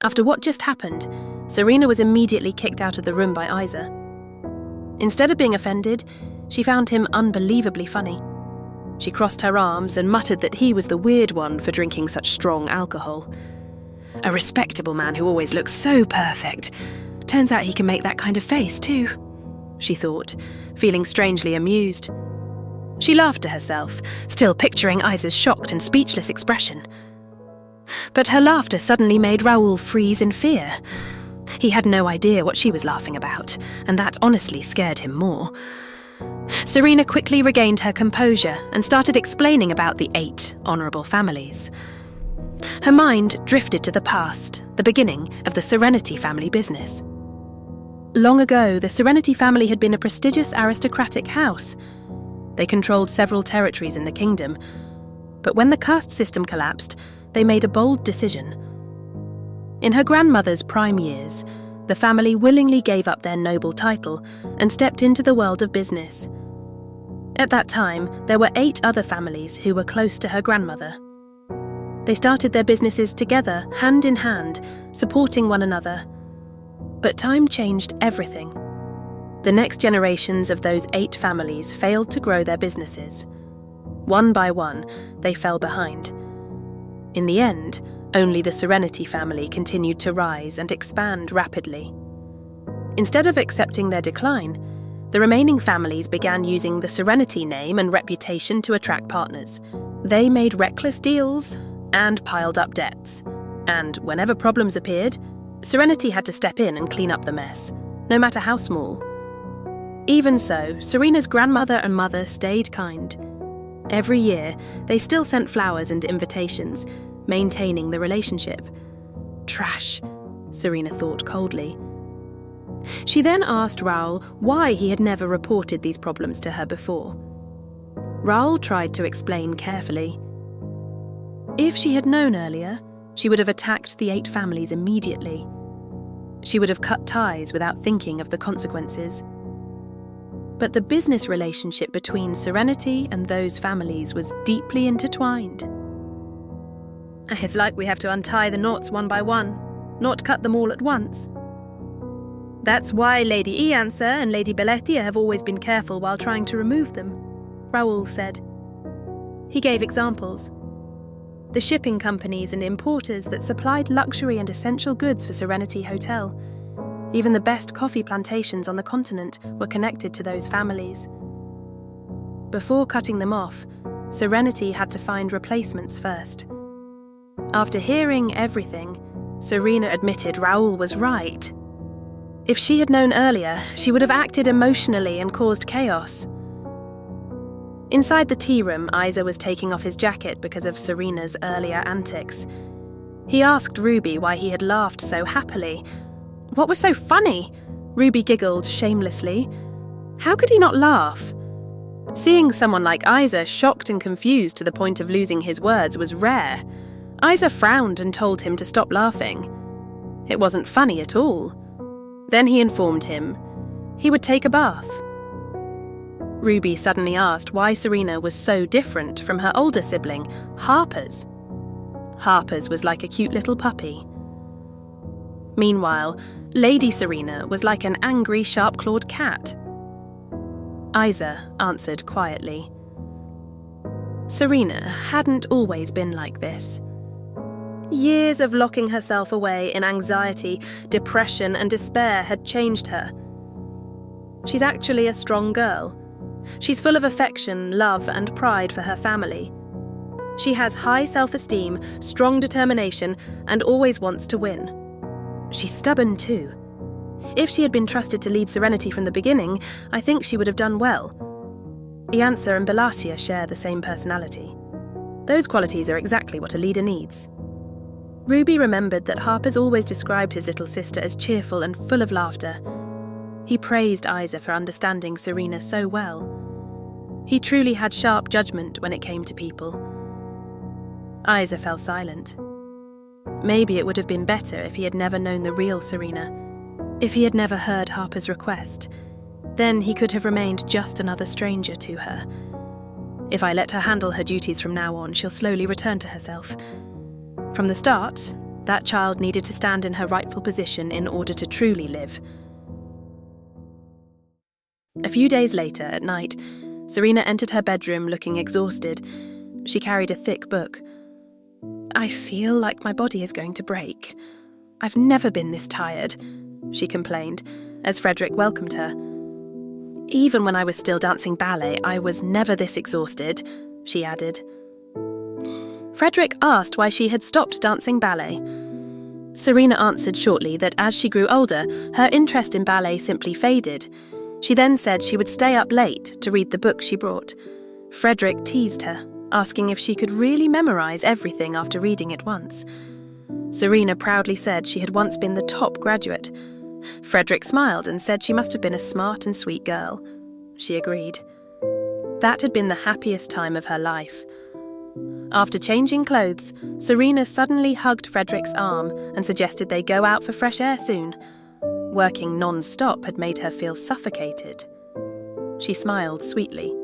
After what just happened, Serena was immediately kicked out of the room by Eiser. Instead of being offended, she found him unbelievably funny. She crossed her arms and muttered that he was the weird one for drinking such strong alcohol. A respectable man who always looks so perfect. Turns out he can make that kind of face too, she thought, feeling strangely amused. She laughed to herself, still picturing Eiser's shocked and speechless expression. But her laughter suddenly made Raoul freeze in fear. He had no idea what she was laughing about, and that honestly scared him more. Serena quickly regained her composure and started explaining about the 8 honourable families. Her mind drifted to the past, the beginning of the Serenity family business. Long ago, the Serenity family had been a prestigious aristocratic house. They controlled several territories in the kingdom, but when the caste system collapsed, they made a bold decision. In her grandmother's prime years, the family willingly gave up their noble title and stepped into the world of business. At that time, there were 8 other families who were close to her grandmother. They started their businesses together, hand in hand, supporting one another. But time changed everything. The next generations of those 8 families failed to grow their businesses. One by one, they fell behind. In the end, only the Serenity family continued to rise and expand rapidly. Instead of accepting their decline, the remaining families began using the Serenity name and reputation to attract partners. They made reckless deals and piled up debts. And whenever problems appeared, Serenity had to step in and clean up the mess, no matter how small. Even so, Serena's grandmother and mother stayed kind. Every year, they still sent flowers and invitations, maintaining the relationship. Trash, Serena thought coldly. She then asked Raoul why he had never reported these problems to her before. Raoul tried to explain carefully. If she had known earlier, she would have attacked the 8 families immediately. She would have cut ties without thinking of the consequences. But the business relationship between Serenity and those families was deeply intertwined. It's like we have to untie the knots one by one, not cut them all at once. That's why Lady Eiser and Lady Belletia have always been careful while trying to remove them, Raoul said. He gave examples. The shipping companies and importers that supplied luxury and essential goods for Serenity Hotel. Even the best coffee plantations on the continent were connected to those families. Before cutting them off, Serenity had to find replacements first. After hearing everything, Serena admitted Raoul was right. If she had known earlier, she would have acted emotionally and caused chaos. Inside the tea room, Eiser was taking off his jacket because of Serena's earlier antics. He asked Ruby why he had laughed so happily. What was so funny? Ruby giggled shamelessly. How could he not laugh? Seeing someone like Eiser shocked and confused to the point of losing his words was rare. Eiser frowned and told him to stop laughing. It wasn't funny at all. Then he informed him he would take a bath. Ruby suddenly asked why Serena was so different from her older sibling, Harper's. Harper's was like a cute little puppy. Meanwhile, Lady Serena was like an angry, sharp-clawed cat. Eiser answered quietly. Serena hadn't always been like this. Years of locking herself away in anxiety, depression, and despair had changed her. She's actually a strong girl. She's full of affection, love, and pride for her family. She has high self-esteem, strong determination, and always wants to win. She's stubborn too. If she had been trusted to lead Serenity from the beginning, I think she would have done well. Eiser and Belletia share the same personality. Those qualities are exactly what a leader needs. Ruby remembered that Harper's always described his little sister as cheerful and full of laughter. He praised Eiser for understanding Serena so well. He truly had sharp judgment when it came to people. Eiser fell silent. Maybe it would have been better if he had never known the real Serena, if he had never heard Harper's request. Then he could have remained just another stranger to her. If I let her handle her duties from now on, she'll slowly return to herself. From the start, That child needed to stand in her rightful position in order to truly live. A few days later, at night, Serena entered her bedroom looking exhausted. She carried a thick book. "I feel like my body is going to break. I've never been this tired," she complained, as Frederick welcomed her. "Even when I was still dancing ballet, I was never this exhausted," she added. Frederick asked why she had stopped dancing ballet. Serena answered shortly that as she grew older, her interest in ballet simply faded. She then said she would stay up late to read the book she brought. Frederick teased her, asking if she could really memorize everything after reading it once. Serena proudly said she had once been the top graduate. Frederick smiled and said she must have been a smart and sweet girl. She agreed. That had been the happiest time of her life. After changing clothes, Serena suddenly hugged Frederick's arm and suggested they go out for fresh air soon. Working non-stop had made her feel suffocated. She smiled sweetly.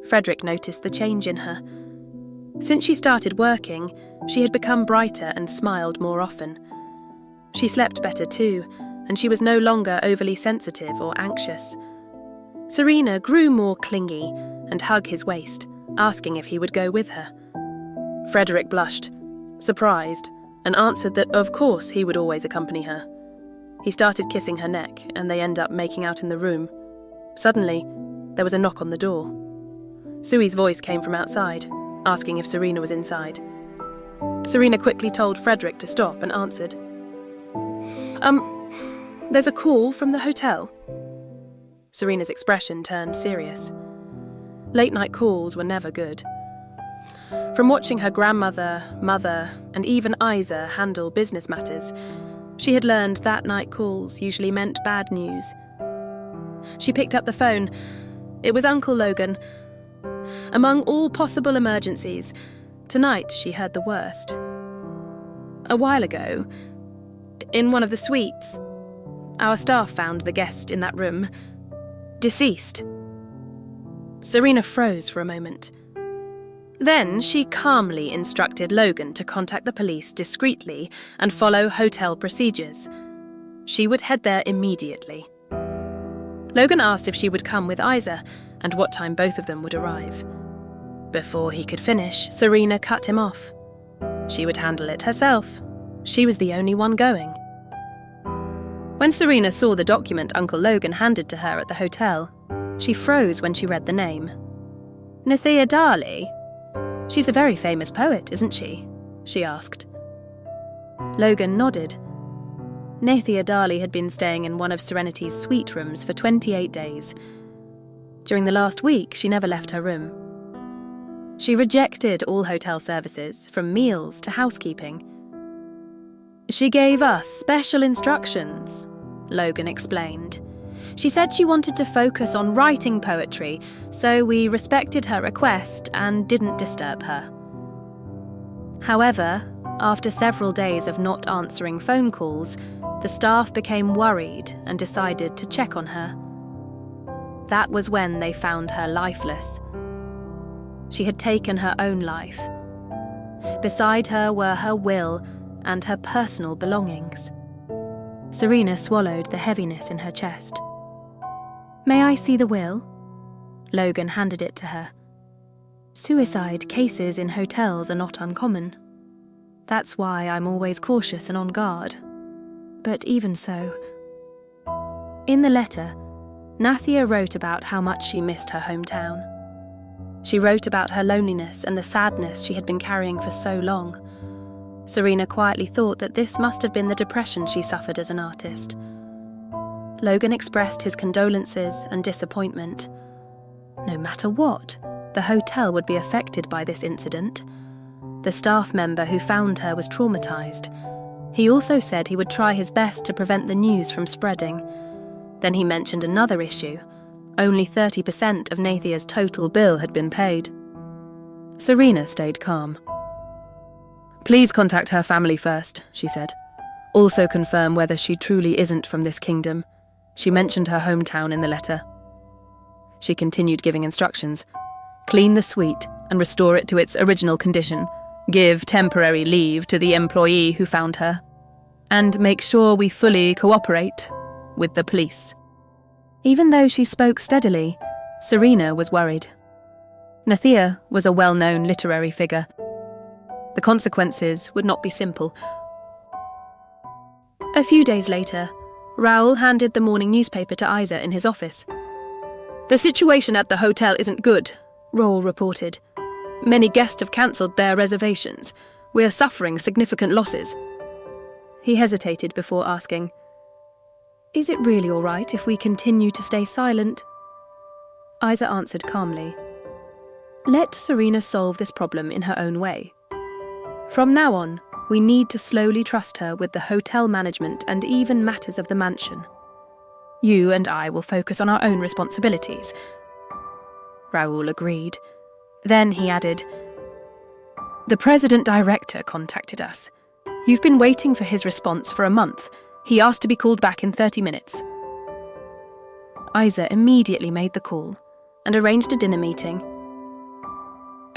Frederick noticed the change in her. Since she started working, she had become brighter and smiled more often. She slept better too, and she was no longer overly sensitive or anxious. Serena grew more clingy and hugged his waist, asking if he would go with her. Frederick blushed, surprised, and answered that of course he would always accompany her. He started kissing her neck, and they ended up making out in the room. Suddenly, there was a knock on the door. Sui's voice came from outside, asking if Serena was inside. Serena quickly told Frederick to stop and answered. There's a call from the hotel." Serena's expression turned serious. Late-night calls were never good. From watching her grandmother, mother, and even Eiser handle business matters, she had learned that night calls usually meant bad news. She picked up the phone. It was Uncle Logan. Among all possible emergencies, tonight she heard the worst. A while ago, in one of the suites, our staff found the guest in that room, deceased. Serena froze for a moment. Then she calmly instructed Logan to contact the police discreetly and follow hotel procedures. She would head there immediately. Logan asked if she would come with Eiser and what time both of them would arrive. Before he could finish, Serena cut him off. She would handle it herself. She was the only one going. When Serena saw the document Uncle Logan handed to her at the hotel, she froze when she read the name. "Nithya Dali? She's a very famous poet, isn't she?" she asked. Logan nodded. Nithya Dali had been staying in one of Serenity's suite rooms for 28 days. During the last week, she never left her room. She rejected all hotel services, from meals to housekeeping. "She gave us special instructions," Logan explained. "She said she wanted to focus on writing poetry, so we respected her request and didn't disturb her." However, after several days of not answering phone calls, the staff became worried and decided to check on her. That was when they found her lifeless. She had taken her own life. Beside her were her will and her personal belongings. Serena swallowed the heaviness in her chest. "May I see the will?" Logan handed it to her. Suicide cases in hotels are not uncommon. That's why I'm always cautious and on guard. But even so... In the letter, Nathia wrote about how much she missed her hometown. She wrote about her loneliness and the sadness she had been carrying for so long. Serena quietly thought that this must have been the depression she suffered as an artist. Logan expressed his condolences and disappointment. No matter what, the hotel would be affected by this incident. The staff member who found her was traumatized. He also said he would try his best to prevent the news from spreading. Then he mentioned another issue. Only 30% of Nathia's total bill had been paid. Serena stayed calm. "Please contact her family first," she said. "Also confirm whether she truly isn't from this kingdom. She mentioned her hometown in the letter." She continued giving instructions. "Clean the suite and restore it to its original condition. give temporary leave to the employee who found her, and make sure we fully cooperate with the police." Even though she spoke steadily, Serena was worried. Nathia was a well-known literary figure. The consequences would not be simple. A few days later, Raoul handed the morning newspaper to Eiser in his office. "The situation at the hotel isn't good," Raoul reported. "Many guests have cancelled their reservations. We are suffering significant losses." He hesitated before asking, "Is it really all right if we continue to stay silent?" Eiser answered calmly, "Let Serena solve this problem in her own way. From now on, we need to slowly trust her with the hotel management and even matters of the mansion. You and I will focus on our own responsibilities." Raoul agreed. Then he added, "The president-director contacted us. You've been waiting for his response for a month. He asked to be called back in 30 minutes. Eiser immediately made the call and arranged a dinner meeting.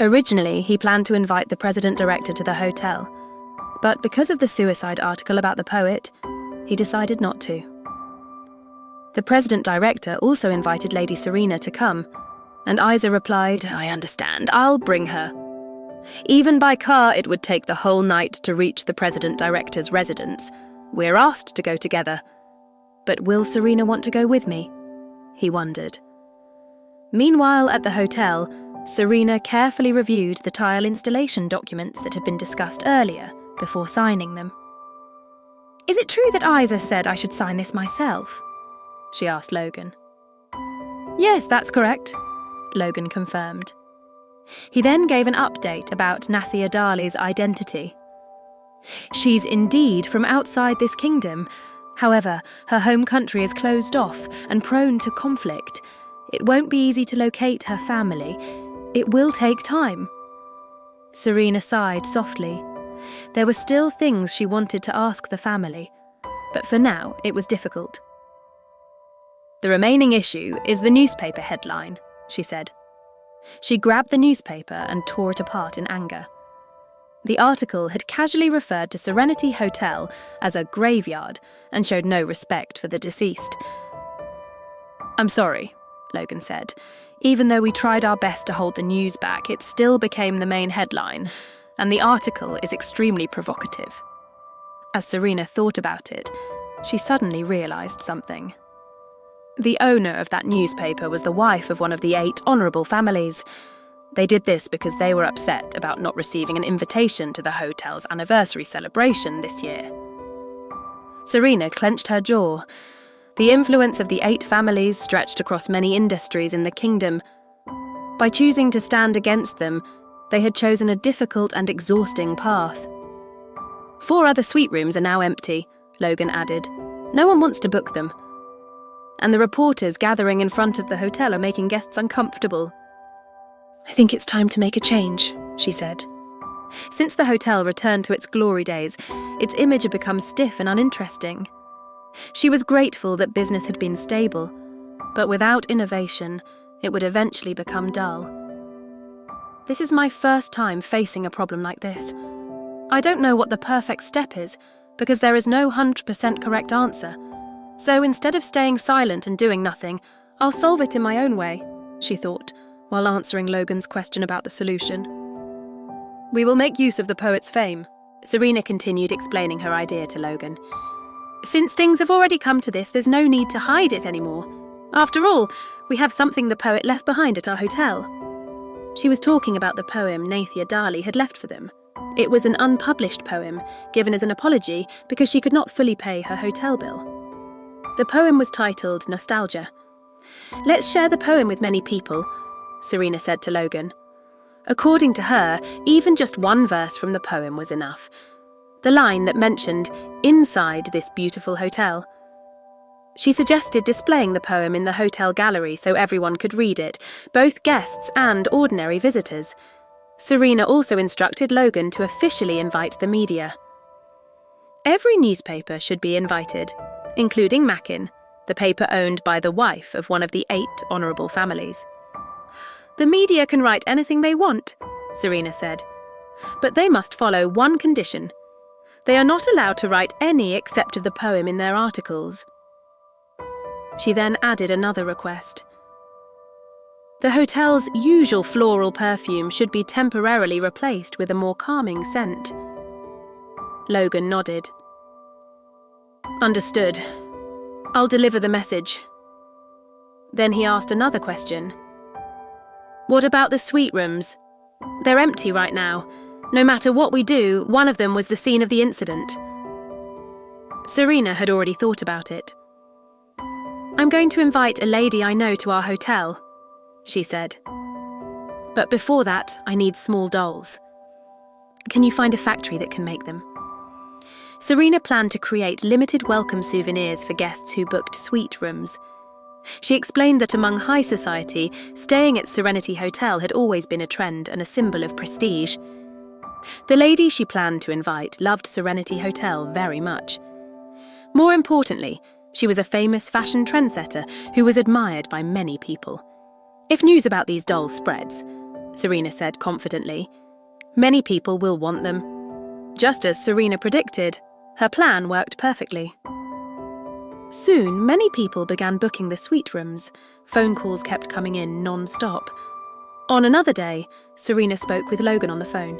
Originally, he planned to invite the president-director to the hotel, but because of the suicide article about the poet, he decided not to. The president-director also invited Lady Serena to come, and Eiser replied, "I understand, I'll bring her. Even by car, it would take the whole night to reach the president-director's residence. We're asked to go together. But will Serena want to go with me?" He wondered. Meanwhile, at the hotel, Serena carefully reviewed the tile installation documents that had been discussed earlier before signing them. "Is it true that Eiser said I should sign this myself?" she asked Logan. "Yes, that's correct," Logan confirmed. He then gave an update about Nathia Darley's identity. "She's indeed from outside this kingdom. However, her home country is closed off and prone to conflict. It won't be easy to locate her family. It will take time." Serena sighed softly. There were still things she wanted to ask the family, but for now it was difficult. "The remaining issue is the newspaper headline," she said. She grabbed the newspaper and tore it apart in anger. The article had casually referred to Serenity Hotel as a graveyard and showed no respect for the deceased. "I'm sorry," Logan said. "Even though we tried our best to hold the news back, it still became the main headline, and the article is extremely provocative." As Serena thought about it, she suddenly realised something. The owner of that newspaper was the wife of one of the 8 honourable families. They did this because they were upset about not receiving an invitation to the hotel's anniversary celebration this year. Serena clenched her jaw. The influence of the 8 families stretched across many industries in the kingdom. By choosing to stand against them, they had chosen a difficult and exhausting path. 4 other suite rooms are now empty, Logan added. No one wants to book them. And the reporters gathering in front of the hotel are making guests uncomfortable. "I think it's time to make a change," she said. Since the hotel returned to its glory days, its image had become stiff and uninteresting. She was grateful that business had been stable, but without innovation, it would eventually become dull. "This is my first time facing a problem like this. I don't know what the perfect step is, because there is no 100% correct answer. So instead of staying silent and doing nothing, I'll solve it in my own way," she thought, while answering Logan's question about the solution. "We will make use of the poet's fame," Serena continued explaining her idea to Logan. "Since things have already come to this, there's no need to hide it anymore. After all, we have something the poet left behind at our hotel." She was talking about the poem Nathia Darley had left for them. It was an unpublished poem, given as an apology because she could not fully pay her hotel bill. The poem was titled Nostalgia. "Let's share the poem with many people," Serena said to Logan. According to her, even just one verse from the poem was enough. The line that mentioned, "inside this beautiful hotel." She suggested displaying the poem in the hotel gallery so everyone could read it, both guests and ordinary visitors. Serena also instructed Logan to officially invite the media. Every newspaper should be invited, including Mackin, the paper owned by the wife of one of the 8 honourable families. "The media can write anything they want," Serena said. But they must follow one condition. They are not allowed to write any except of the poem in their articles. She then added another request. The hotel's usual floral perfume should be temporarily replaced with a more calming scent. Logan nodded. Understood. I'll deliver the message. Then he asked another question. What about the suite rooms? They're empty right now. No matter what we do, one of them was the scene of the incident. Serena had already thought about it. I'm going to invite a lady I know to our hotel, she said. But before that, I need small dolls. Can you find a factory that can make them? Serena planned to create limited welcome souvenirs for guests who booked suite rooms. She explained that among high society, staying at Serenity Hotel had always been a trend and a symbol of prestige. The lady she planned to invite loved Serenity Hotel very much. More importantly, she was a famous fashion trendsetter who was admired by many people. If news about these dolls spreads, Serena said confidently, many people will want them. Just as Serena predicted, her plan worked perfectly. Soon, many people began booking the suite rooms. Phone calls kept coming in non-stop. On another day, Serena spoke with Logan on the phone.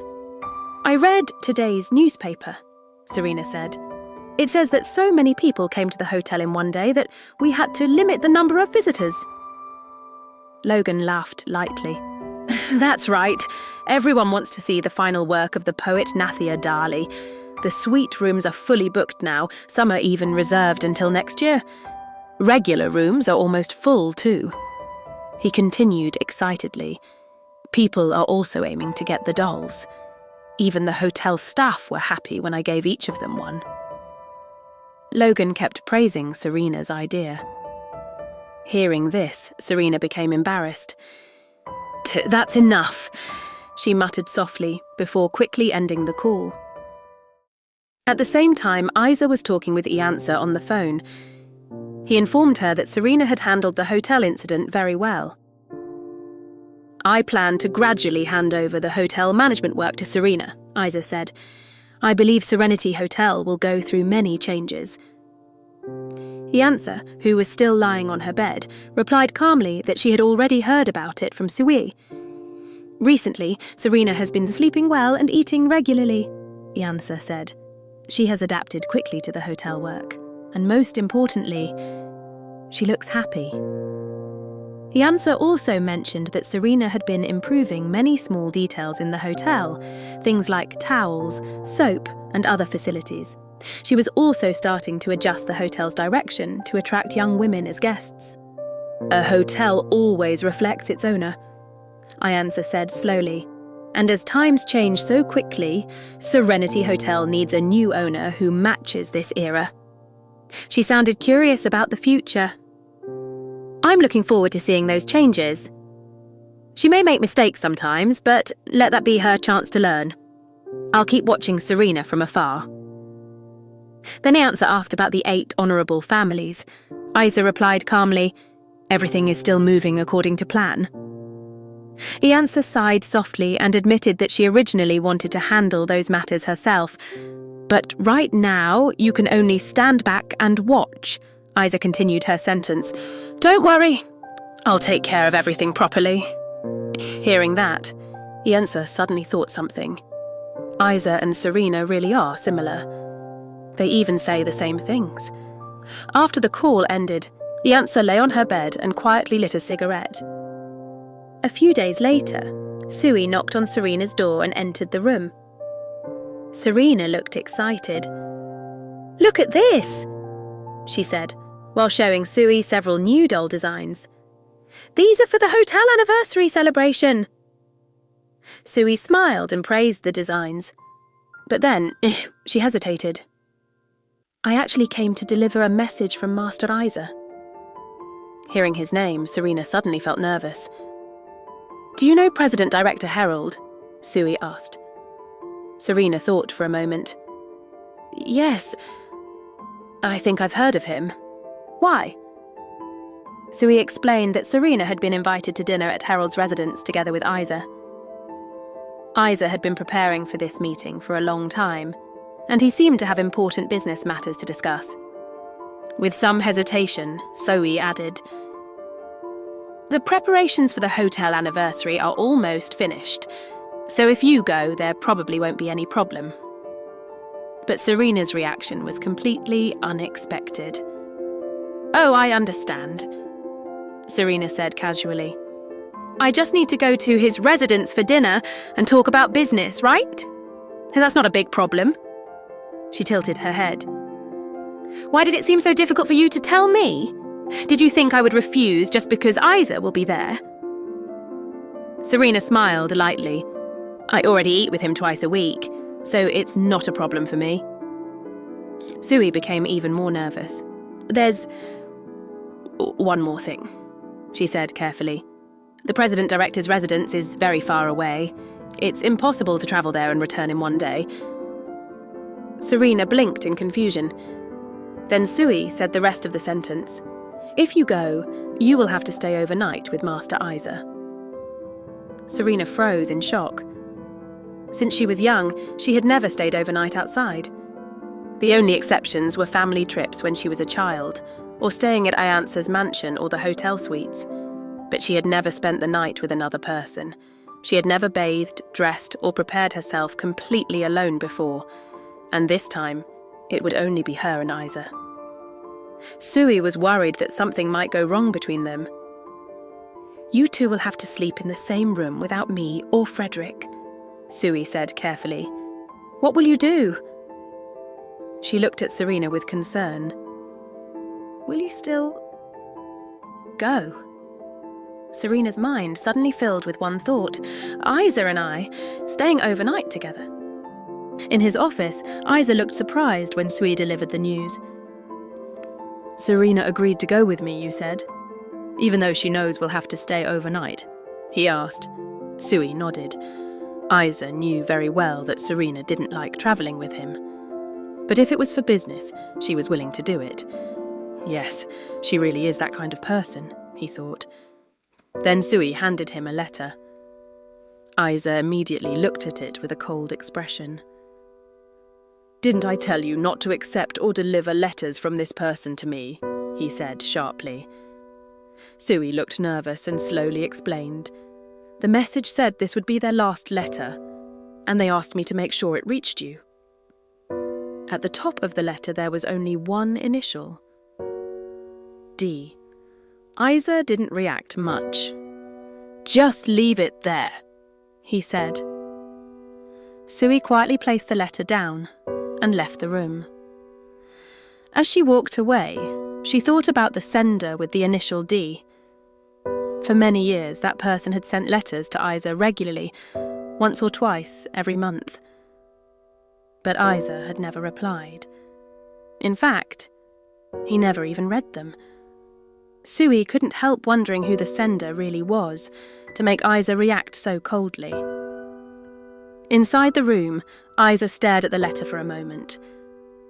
I read today's newspaper, Serena said. It says that so many people came to the hotel in one day that we had to limit the number of visitors. Logan laughed lightly. That's right. Everyone wants to see the final work of the poet Nathia Dali. The suite rooms are fully booked now. Some are even reserved until next year. Regular rooms are almost full too. He continued excitedly. People are also aiming to get the dolls. Even the hotel staff were happy when I gave each of them one. Logan kept praising Serena's idea. Hearing this, Serena became embarrassed. That's enough, she muttered softly before quickly ending the call. At the same time, Eiser was talking with Eiser on the phone. He informed her that Serena had handled the hotel incident very well. I plan to gradually hand over the hotel management work to Serena, Eiser said. I believe Serenity Hotel will go through many changes. Eiser, who was still lying on her bed, replied calmly that she had already heard about it from Sui. Recently, Serena has been sleeping well and eating regularly, Eiser said. She has adapted quickly to the hotel work, and most importantly, she looks happy. Eiser also mentioned that Serena had been improving many small details in the hotel, things like towels, soap, and other facilities. She was also starting to adjust the hotel's direction to attract young women as guests. A hotel always reflects its owner, Eiser said slowly. And as times change so quickly, Serenity Hotel needs a new owner who matches this era. She sounded curious about the future. I'm looking forward to seeing those changes. She may make mistakes sometimes, but let that be her chance to learn. I'll keep watching Serena from afar. Then Eiser asked about the 8 honourable families. Eiser replied calmly, everything is still moving according to plan. Eiser sighed softly and admitted that she originally wanted to handle those matters herself. But right now, you can only stand back and watch, Eiser continued her sentence. Don't worry, I'll take care of everything properly. Hearing that, Eiser suddenly thought something. Eiser and Serena really are similar. They even say the same things. After the call ended, Eiser lay on her bed and quietly lit a cigarette. A few days later, Sui knocked on Serena's door and entered the room. Serena looked excited. Look at this, she said, while showing Sui several new doll designs. These are for the hotel anniversary celebration. Sui smiled and praised the designs. But then, she hesitated. I actually came to deliver a message from Master Eiser. Hearing his name, Serena suddenly felt nervous. Do you know President Director Harold? Sui asked. Serena thought for a moment. Yes, I think I've heard of him. Why? Sui explained that Serena had been invited to dinner at Harold's residence together with Eiser. Eiser had been preparing for this meeting for a long time, and he seemed to have important business matters to discuss. With some hesitation, Zoe added, "The preparations for the hotel anniversary are almost finished, so if you go, there probably won't be any problem." But Serena's reaction was completely unexpected. "Oh, I understand," Serena said casually. "I just need to go to his residence for dinner and talk about business, right? That's not a big problem." She tilted her head. "Why did it seem so difficult for you to tell me? Did you think I would refuse just because Eiser will be there?" Serena smiled lightly. "I already eat with him twice a week, so it's not a problem for me." Zoe became even more nervous. "There's one more thing," she said carefully. "The president-director's residence is very far away. It's impossible to travel there and return in one day." Serena blinked in confusion. Then Zoe said the rest of the sentence. "If you go, you will have to stay overnight with Master Eiser." Serena froze in shock. Since she was young, she had never stayed overnight outside. The only exceptions were family trips when she was a child, or staying at Iansa's mansion or the hotel suites. But she had never spent the night with another person. She had never bathed, dressed, or prepared herself completely alone before, and this time, it would only be her and Eiser. Zoe was worried that something might go wrong between them. "You two will have to sleep in the same room without me or Frederick," Zoe said carefully. "What will you do?" She looked at Serena with concern. "Will you still go?" Serena's mind suddenly filled with one thought: Eiser and I, staying overnight together. In his office, Eiser looked surprised when Sui delivered the news. "Serena agreed to go with me, you said? Even though she knows we'll have to stay overnight?" he asked. Sui nodded. Eiser knew very well that Serena didn't like travelling with him. But if it was for business, she was willing to do it. Yes, she really is that kind of person, he thought. Then Sui handed him a letter. Eiser immediately looked at it with a cold expression. "Didn't I tell you not to accept or deliver letters from this person to me?" he said sharply. Sui looked nervous and slowly explained. "The message said this would be their last letter, and they asked me to make sure it reached you." At the top of the letter there was only one initial. D. Eiser didn't react much. "Just leave it there," he said. Sui quietly placed the letter down and left the room. As she walked away, she thought about the sender with the initial D. For many years, that person had sent letters to Eiser regularly, once or twice every month. But Eiser had never replied. In fact, he never even read them. Sui couldn't help wondering who the sender really was, to make Eiser react so coldly. Inside the room, Eiser stared at the letter for a moment.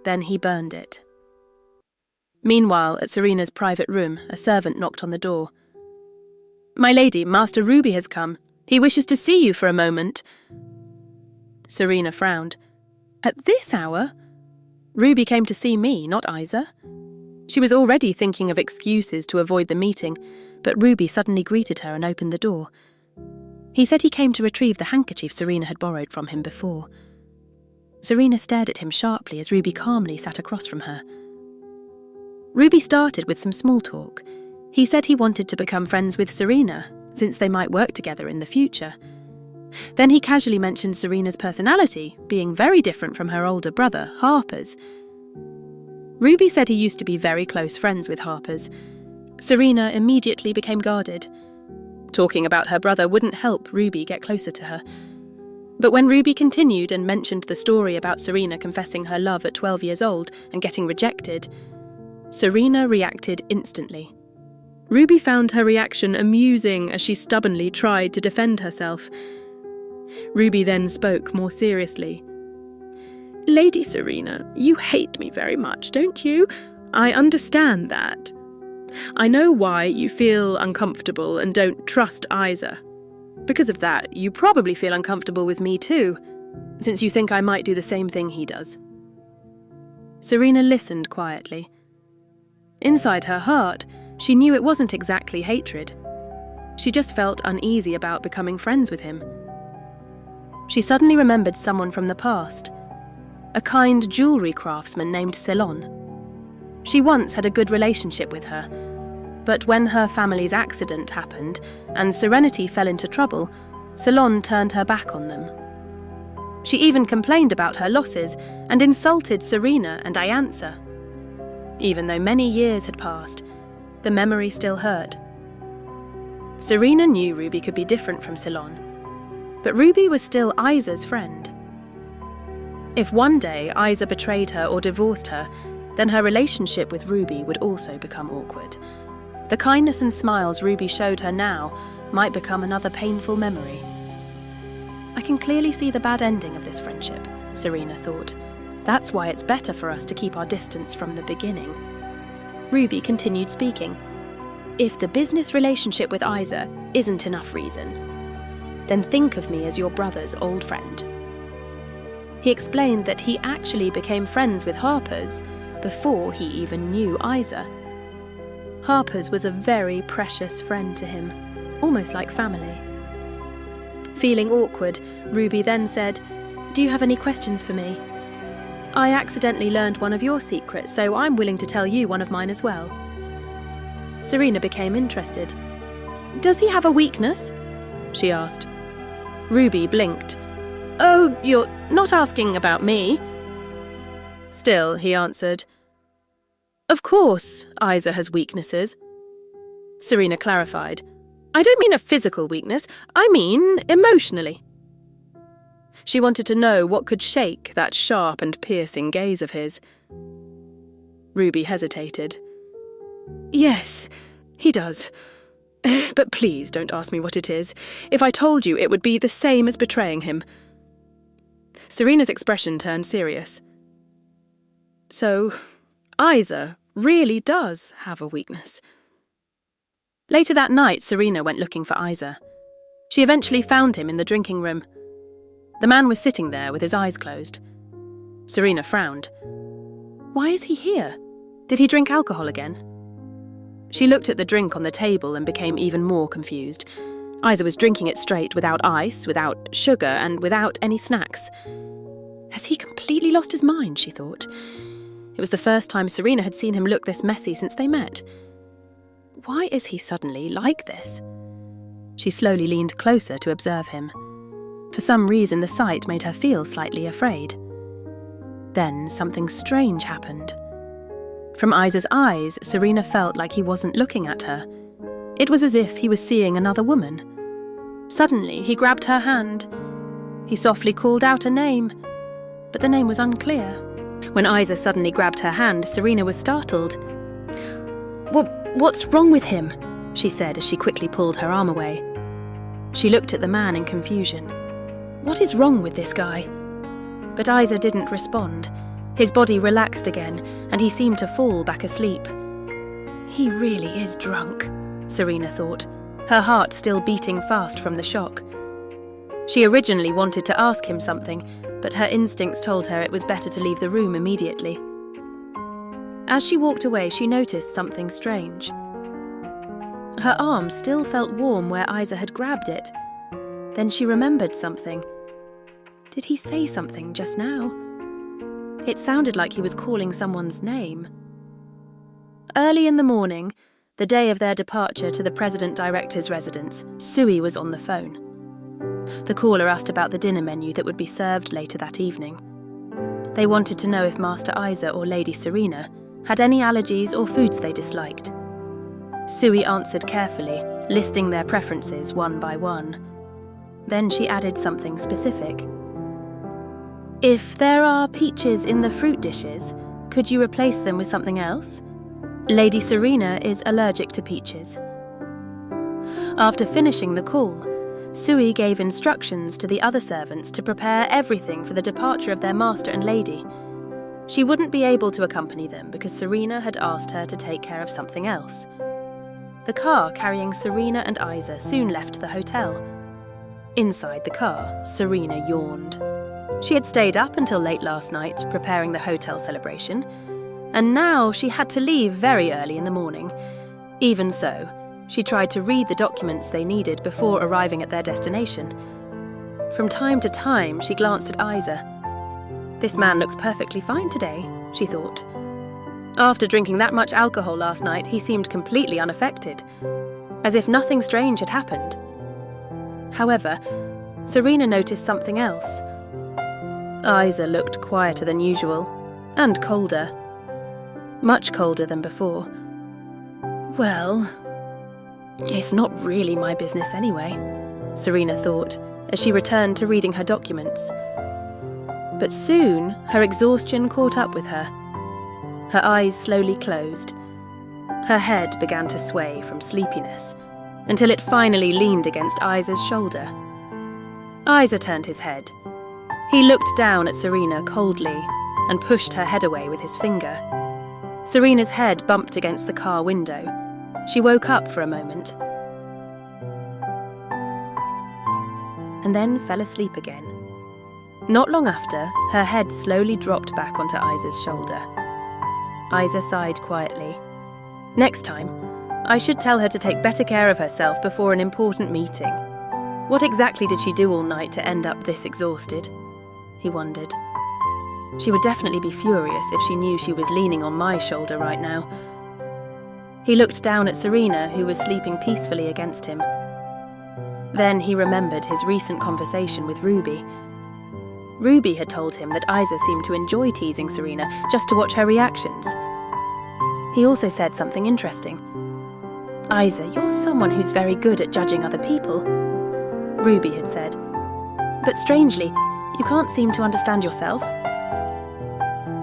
Then he burned it. Meanwhile, at Serena's private room, a servant knocked on the door. "My lady, Master Ruby has come. He wishes to see you for a moment." Serena frowned. "At this hour? Ruby came to see me, not Eiser." She was already thinking of excuses to avoid the meeting, but Ruby suddenly greeted her and opened the door. He said he came to retrieve the handkerchief Serena had borrowed from him before. Serena stared at him sharply as Ruby calmly sat across from her. Ruby started with some small talk. He said he wanted to become friends with Serena, since they might work together in the future. Then he casually mentioned Serena's personality, being very different from her older brother, Harper's. Ruby said he used to be very close friends with Harper's. Serena immediately became guarded. Talking about her brother wouldn't help Ruby get closer to her. But when Ruby continued and mentioned the story about Serena confessing her love at 12 years old and getting rejected, Serena reacted instantly. Ruby found her reaction amusing as she stubbornly tried to defend herself. Ruby then spoke more seriously. "Lady Serena, you hate me very much, don't you? I understand that. I know why you feel uncomfortable and don't trust Eiser. Because of that, you probably feel uncomfortable with me too, since you think I might do the same thing he does." Serena listened quietly. Inside her heart, she knew it wasn't exactly hatred. She just felt uneasy about becoming friends with him. She suddenly remembered someone from the past, a kind jewellery craftsman named Ceylon. She once had a good relationship with her, but when her family's accident happened and Serenity fell into trouble, Ceylon turned her back on them. She even complained about her losses and insulted Serena and Eiser. Even though many years had passed, the memory still hurt. Serena knew Ruby could be different from Ceylon, but Ruby was still Eiser's friend. If one day Eiser betrayed her or divorced her, then her relationship with Ruby would also become awkward. The kindness and smiles Ruby showed her now might become another painful memory. "I can clearly see the bad ending of this friendship," Serena thought. "That's why it's better for us to keep our distance from the beginning." Ruby continued speaking. "If the business relationship with Eiser isn't enough reason, then think of me as your brother's old friend." He explained that he actually became friends with Harper's before he even knew Eiser. Harper's was a very precious friend to him, almost like family. Feeling awkward, Ruby then said, "Do you have any questions for me? I accidentally learned one of your secrets, so I'm willing to tell you one of mine as well." Serena became interested. "Does he have a weakness?" she asked. Ruby blinked. "Oh, you're not asking about me?" Still, he answered, "Of course, Eiser has weaknesses." Serena clarified, "I don't mean a physical weakness, I mean emotionally." She wanted to know what could shake that sharp and piercing gaze of his. Ruby hesitated. "Yes, he does. But please don't ask me what it is. If I told you, it would be the same as betraying him." Serena's expression turned serious. "So, Eiser really does have a weakness." Later that night, Serena went looking for Eiser. She eventually found him in the drinking room. The man was sitting there with his eyes closed. Serena frowned. Why is he here? Did he drink alcohol again? She looked at the drink on the table and became even more confused. Eiser was drinking it straight, without ice, without sugar, and without any snacks. Has he completely lost his mind, she thought. It was the first time Serena had seen him look this messy since they met. Why is he suddenly like this? She slowly leaned closer to observe him. For some reason, the sight made her feel slightly afraid. Then something strange happened. From Eiser's eyes, Serena felt like he wasn't looking at her. It was as if he was seeing another woman. Suddenly, he grabbed her hand. He softly called out a name, but the name was unclear. When Eiser suddenly grabbed her hand, Serena was startled. What's wrong with him?" she said as she quickly pulled her arm away. She looked at the man in confusion. What is wrong with this guy? But Eiser didn't respond. His body relaxed again, and he seemed to fall back asleep. He really is drunk, Serena thought, her heart still beating fast from the shock. She originally wanted to ask him something, but her instincts told her it was better to leave the room immediately. As she walked away, she noticed something strange. Her arm still felt warm where Eiser had grabbed it. Then she remembered something. Did he say something just now? It sounded like he was calling someone's name. Early in the morning, the day of their departure to the president-director's residence, Sui was on the phone. The caller asked about the dinner menu that would be served later that evening. They wanted to know if Master Eiser or Lady Serena had any allergies or foods they disliked. Sui answered carefully, listing their preferences one by one. Then she added something specific. If there are peaches in the fruit dishes, could you replace them with something else? Lady Serena is allergic to peaches. After finishing the call, Sui gave instructions to the other servants to prepare everything for the departure of their master and lady. She wouldn't be able to accompany them because Serena had asked her to take care of something else. The car carrying Serena and Eiser soon left the hotel. Inside the car, Serena yawned. She had stayed up until late last night, preparing the hotel celebration, and now she had to leave very early in the morning. Even so, she tried to read the documents they needed before arriving at their destination. From time to time, she glanced at Eiser. This man looks perfectly fine today, she thought. After drinking that much alcohol last night, he seemed completely unaffected, as if nothing strange had happened. However, Serena noticed something else. Eiser looked quieter than usual, and colder. Much colder than before. Well, it's not really my business anyway, Serena thought, as she returned to reading her documents. But soon, her exhaustion caught up with her. Her eyes slowly closed. Her head began to sway from sleepiness, until it finally leaned against Eiser's shoulder. Eiser turned his head. He looked down at Serena coldly and pushed her head away with his finger. Serena's head bumped against the car window. She woke up for a moment, and then fell asleep again. Not long after, her head slowly dropped back onto Eiser's shoulder. Eiser sighed quietly. Next time, I should tell her to take better care of herself before an important meeting. What exactly did she do all night to end up this exhausted? He wondered. She would definitely be furious if she knew she was leaning on my shoulder right now. He looked down at Serena, who was sleeping peacefully against him. Then he remembered his recent conversation with Ruby. Ruby had told him that Eiser seemed to enjoy teasing Serena just to watch her reactions. He also said something interesting. "Eiser, you're someone who's very good at judging other people," Ruby had said. "But strangely, you can't seem to understand yourself."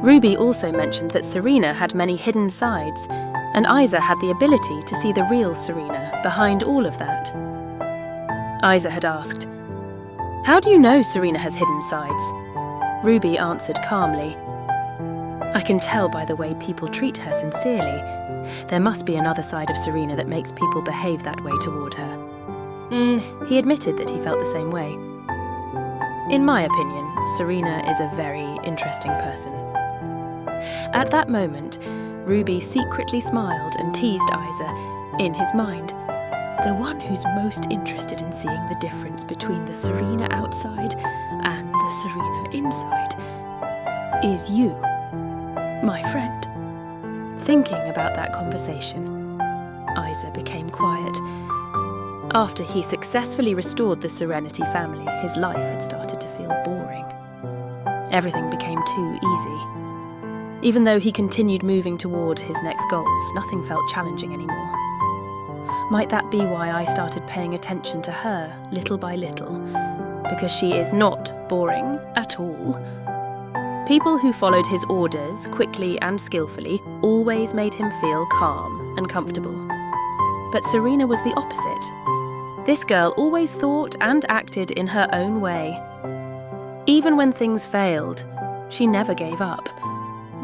Ruby also mentioned that Serena had many hidden sides, and Eiser had the ability to see the real Serena behind all of that. Eiser had asked, "How do you know Serena has hidden sides?" Ruby answered calmly, "I can tell by the way people treat her sincerely. There must be another side of Serena that makes people behave that way toward her." He admitted that he felt the same way. "In my opinion, Serena is a very interesting person." At that moment, Ruby secretly smiled and teased Eiser, in his mind. "The one who's most interested in seeing the difference between the Serena outside and the Serena inside is you, my friend." Thinking about that conversation, Eiser became quiet. After he successfully restored the Serenity family, his life had started to feel boring. Everything became too easy. Even though he continued moving toward his next goals, nothing felt challenging anymore. Might that be why I started paying attention to her little by little? Because she is not boring at all. People who followed his orders quickly and skillfully always made him feel calm and comfortable. But Serena was the opposite. This girl always thought and acted in her own way. Even when things failed, she never gave up.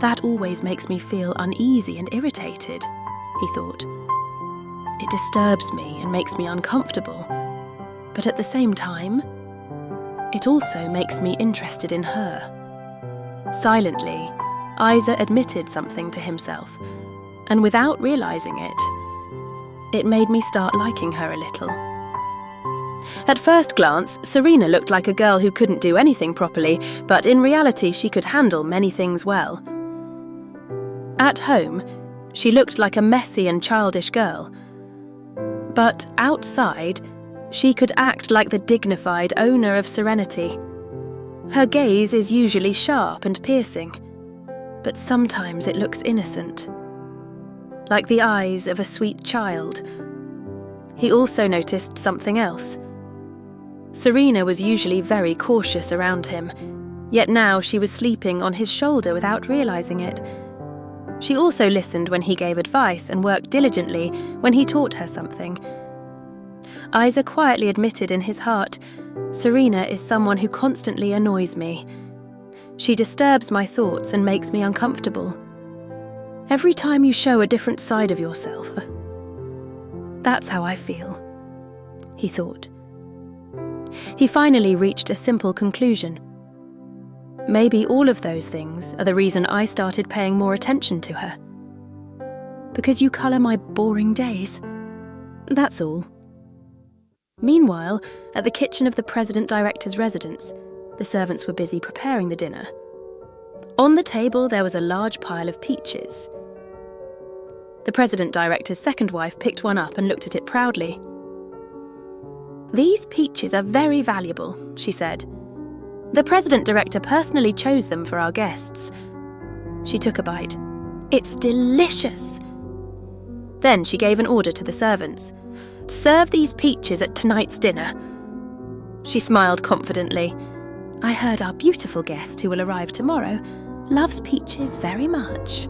That always makes me feel uneasy and irritated, he thought. It disturbs me and makes me uncomfortable, but at the same time, it also makes me interested in her. Silently, Eiser admitted something to himself, and without realizing it made me start liking her a little. At first glance, Serena looked like a girl who couldn't do anything properly, but in reality she could handle many things well. At home, she looked like a messy and childish girl. But outside, she could act like the dignified owner of Serenity. Her gaze is usually sharp and piercing, but sometimes it looks innocent, like the eyes of a sweet child. He also noticed something else. Serena was usually very cautious around him, yet now she was sleeping on his shoulder without realizing it. She also listened when he gave advice and worked diligently when he taught her something. Eiser quietly admitted in his heart, "Serena is someone who constantly annoys me. She disturbs my thoughts and makes me uncomfortable. Every time you show a different side of yourself, that's how I feel," he thought. he finally reached a simple conclusion. Maybe all of those things are the reason I started paying more attention to her. Because you colour my boring days. That's all. Meanwhile, at the kitchen of the president-director's residence, the servants were busy preparing the dinner. On the table there was a large pile of peaches. The president-director's second wife picked one up and looked at it proudly. "These peaches are very valuable," she said. "The president-director personally chose them for our guests." She took a bite. "It's delicious." Then she gave an order to the servants. "Serve these peaches at tonight's dinner." She smiled confidently. "I heard our beautiful guest, who will arrive tomorrow, loves peaches very much."